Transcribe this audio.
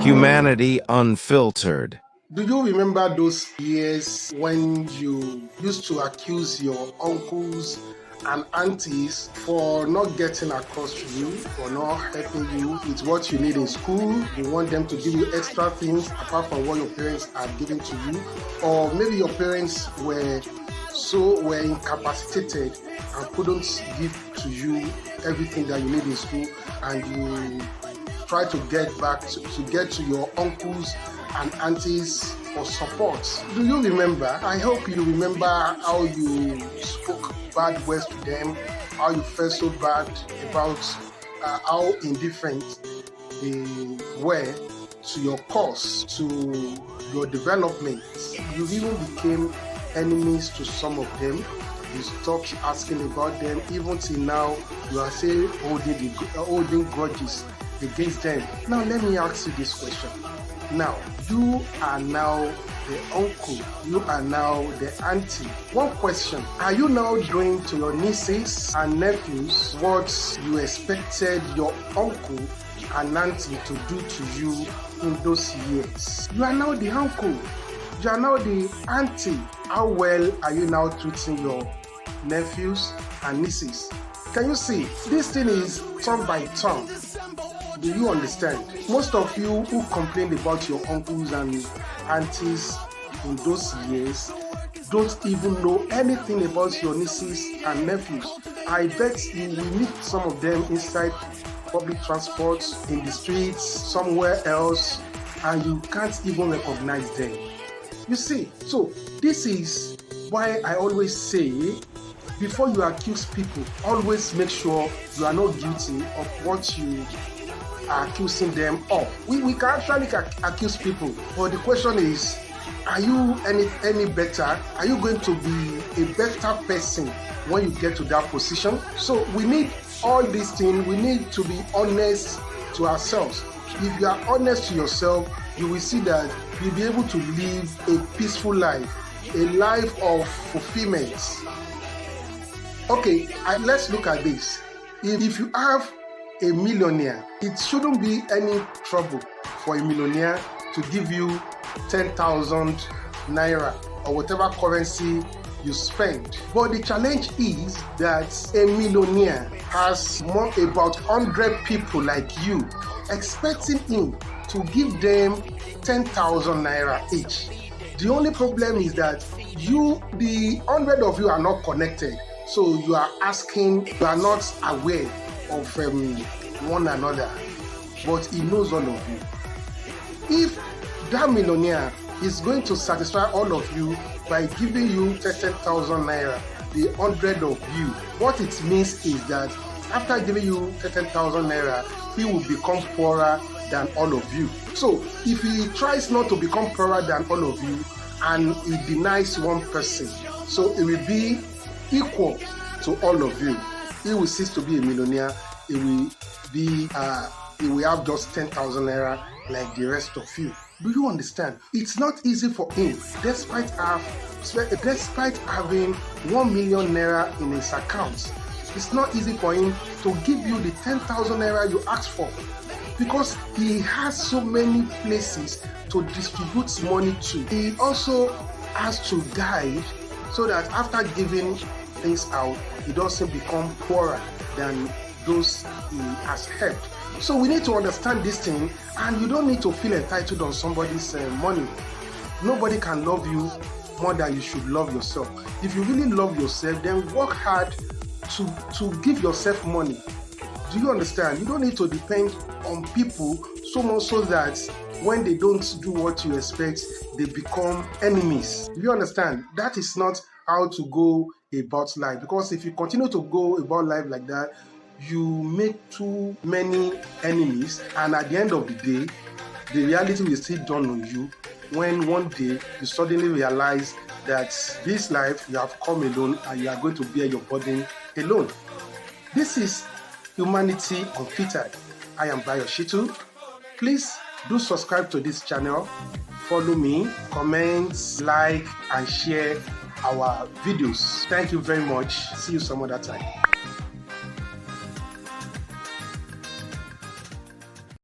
Humanity Unfiltered. Do you remember those years when you used to accuse your uncles and aunties for not getting across to you, for not helping you with what you need in school? You want them to give you extra things apart from what your parents are giving to you, or maybe your parents were incapacitated and couldn't give to you everything that you need in school, and you try to get to your uncles and aunties for support. Do you remember? I hope you remember how you spoke bad words to them, how you felt so bad about how indifferent they were to your cause, to your development. You even became enemies to some of them. You stopped asking about them. Even till now, you are still holding grudges against them. Now let me ask you this question. Now, you are now the uncle, you are now the auntie. One question, are you now doing to your nieces and nephews what you expected your uncle and auntie to do to you in those years? You are now the uncle, you are now the auntie. How well are you now treating your nephews and nieces? Can you see? This thing is turn by turn. Do you understand? Most of you who complained about your uncles and aunties in those years don't even know anything about your nieces and nephews. I bet you will meet some of them inside public transport, in the streets, somewhere else, and you can't even recognize them. You see, so this is why I always say, before you accuse people, always make sure you are not guilty of what you are accusing them of. We can actually accuse people, but the question is, are you any better? Are you going to be a better person when you get to that position? So we need all these things. We need to be honest to ourselves. If you are honest to yourself, you will see that you'll be able to live a peaceful life, a life of fulfillment. Okay, let's look at this. If you have a millionaire, it shouldn't be any trouble for a millionaire to give you 10,000 naira or whatever currency you spend. But the challenge is that a millionaire has about 100 people like you expecting him to give them 10,000 naira each. The only problem is that the 100 of you are not connected. So you are not aware of one another, but he knows all of you. If that millionaire is going to satisfy all of you by giving you 10,000 naira, the 100 of you, what it means is that after giving you 10,000 naira, he will become poorer than all of you. So if he tries not to become poorer than all of you and he denies one person, so it will be equal to all of you. He will cease to be a millionaire. He will have just 10,000 naira like the rest of you. Do you understand? It's not easy for him, despite having 1 million naira in his account. It's not easy for him to give you the 10,000 naira you asked for, because he has so many places to distribute money to. He also has to guide so that after giving things out, he doesn't become poorer than those he has helped. So we need to understand this thing, and you don't need to feel entitled on somebody's money. Nobody can love you more than you should love yourself. If you really love yourself, then work hard to give yourself money. Do you understand? You don't need to depend on people so much so that when they don't do what you expect, they become enemies. Do you understand? That is not how to go about life, because if you continue to go about life like that, you make too many enemies, and at the end of the day, the reality will still dawn on you when one day you suddenly realize that this life you have come alone and you are going to bear your burden alone. This is Humanity Unfiltered. I am Bayo Shitu. Please do subscribe to this channel, follow me, comment, like, and share our videos. Thank you very much. See you some other time.